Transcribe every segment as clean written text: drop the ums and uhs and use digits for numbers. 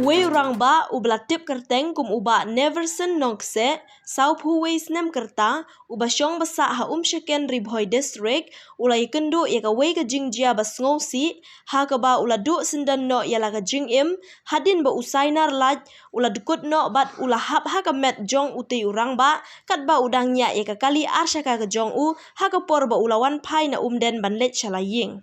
Uwe urang ba ubla tip kerteng kum uba Neverson nongse sau puwe snem kerta uba syong basa ha syeken ribhoi district ulai kendu ya ka wei ka jingjia ba sngosi ha ka ba ula du sendan no ya la ka jing im hadin ba usainar laj ula dukut no bat ula hap ha ka met jong uti urang ba kat ba udang nya ya ka kali arsha ka jong u ha ka por ba ulawan pai na den ban let chalaying.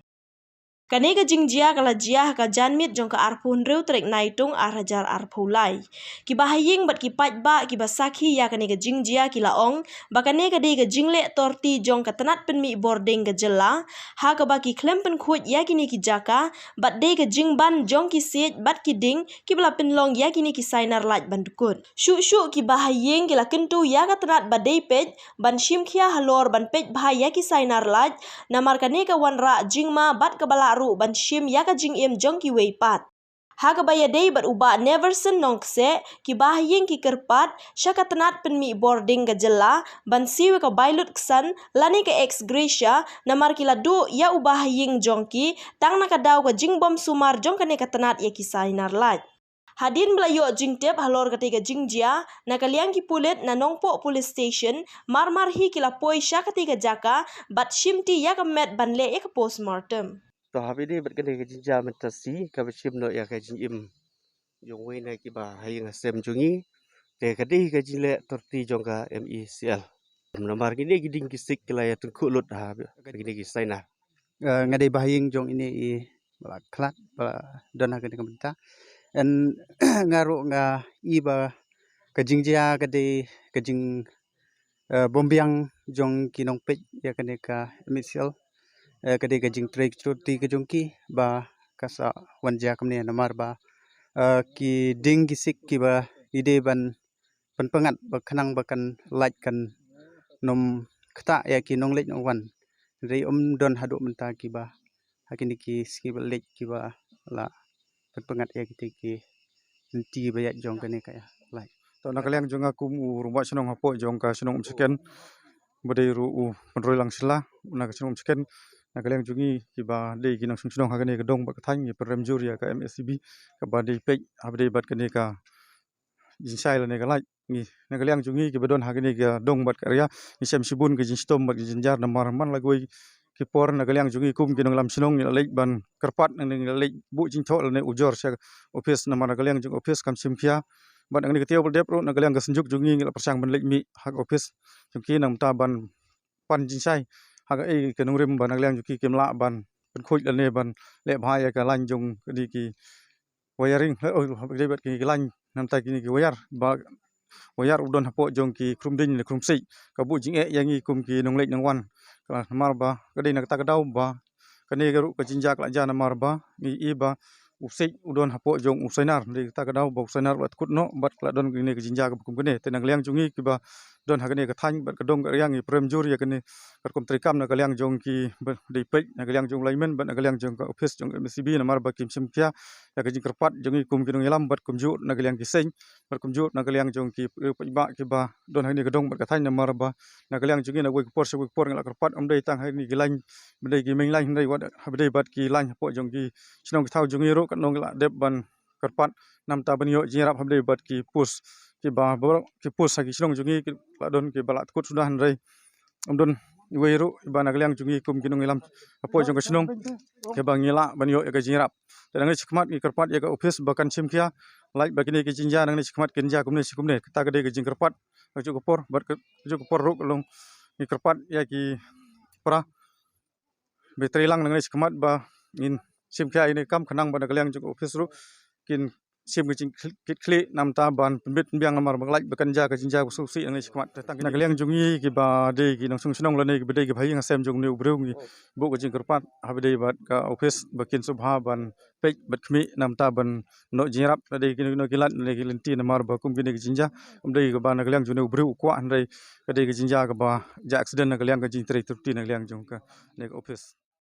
Kane ka jingjia kala jia ka janmit jong ka arpun reu trek naitung arhajar arpulai. Ki bahaying bat ki pat ba ki basaki ya kane ka jingjia ki laong ba kane ka de ka jingle torti jong ka tanat penmi boarding ka jela ha ka ba ki klem pen khut ya kini ki jaka bat de ka jingban jong ki sit bat ki ding ki bala penlong ya kini ki sainar laj ban dukut. Shu ki bahaying ki la kentu ya ka tanat ba de pej ban shim khia halor ban pej bahaya ki sainar laj namar kane ka wanra jingma bat ka bala ru ban shim ya ka jing im jong ki wei pat. Ha ka baya day bat uba Neverson nongse ki bahaying ki kerpat syaka tenat penmi boarding ka jela ban siwe ka bailut ksan lani ka ex gracia namar ki ladu ya ubahaying jong ki tang na ka daw ka jing bom sumar jong kane ka tenat ya ki sainar laj. Hadin belayo jing tep halor ketika jingjia na kaliang ki pulit na nongpo police station marmar hi kila poi sya ketika jaka bat shimti ya ka met ban le ya ka postmortem. To habi ni berkene ke jinja mentasi ka bishim no ya ka jim jong wei na ki ba hayang sem jungi ke kadi ka jile torti jong ka MECL nomor gini giding kisik kila ya tengku lut ha gini ki saina ngadai bahaying jong ini bala klat bala dona ka kamenta en ngaru nga iba ka jingjia ka jing bombiang jong kinong pej ya kane ka MECL kadai ka jing trek truti ka jongki ba kasa wanja kamne namar ba ki ding gisik ki ba ide ban pengat ba khanang ba kan laj kan nom khata ya ki nong lej wan rei don hadu menta ki ba hakini ki ski ba lej ki ba la pengat ya ki ti ba ya jong kane ka ya laj to nakaliang jong aku rumah senong hapo jong ka senong seken badai ru penroi lang sila nak senong seken nakaliang jungi ki ba dei ki nang senong ha kane ka dong ba ka thang ni prem juria ka MSCB ka ba dei pej abdei bat kane ka jinsai la ne ka laj ni nakaliang jungi ki badon ha kane ka dong bat ka ria ni sem sibun ki jinstom bat ki jinjar na marman la goi ki por nakaliang jungi kum ki nang lam senong ni lej ban kerpat nang ni lej bu jingtho la ne ujor sya office na nakaliang jung office kam simkia ban ang ni ketiau bel depro nakaliang ka senjuk jungi ngila persang ban lej mi hak office jungki nang ta ban pan jinsai hak ke nong rim ban nakaliang juki kemla ban pen khoj la ne ban le bhai ka lan jung di ki wiring de bat ki lan nam ta ki wire ba wire udon hapo jong ki krumding le krumsei ka bu jing e yangi kum ki nong lej nang wan ka mar ba ka dei nak ta ka dau ba ka ne ga ru ka jinjak la jana mar ba ni i ba usik udon hapo jong usainar de ta ka dau ba usainar bat kut no bat la don ni ka jinjak kum kene te nang liang jungi ki ba don ha kene ka thang bat ka dong ka yang i prem juri ya kene ka kom trikam na ka liang jong ki de pe na ka liang jong laimen bat na ka liang jong ka office jong MCB na mar ba kim sim kya ya ka jing kerpat jungi kum ki nong ilam bat kum ju na ka liang ki seng bat kum ju na ka liang jong ki ba ki ba don ha ni ka dong bat ka thang na mar ba na ka liang jungi na goi por se goi por ngala kerpat om dei tang ha ni ki lain dei ki meng lain dei wat ha dei bat ki lain hapo jong ki sinong ki thau jungi ro ka nong la dep ban kerpat nam ta ban yo jirap ha dei bat ki pus ki ba ki pus ha ki sinong jungi ki la don ki balat kut sudah rei om don wei ro ba na ka liang jungi kum ki nong ilam hapo jong ka sinong ke ba ngila ban yo ka jirap te nang chikmat ki kerpat ya ka office bakan simkia lai ba kini ki jinja nang ni chikmat kinja kumne sikumne ta ka de ki jing kerpat ka ju por bat ka ju por ro long ki kerpat ya ki pra betri lang nang ni chikmat ba in simkia ini kam khanang ba na ka liang ju office ro kin sim ki jing kli nam ta ban pembit biang namar banglai bakan ja ka jinja ku susi nang ni chikmat ta na ka liang jungi ki ba de ki nang sung sunong la ne ki bedai ki bhai nga sem jong ne ubreu ngi bu ka jing kerpat ha bedai bat ka office bakin subha ban pej bat khmi nam ta ban no jirap la de ki no kilat le ki lenti namar ba kum ki ne ki jinja dei ka ba na ka liang june ubreu kwa ndai ka de ki jinja ka ba ja accident na ka liang ka jing trei turti na liang jong ka ne office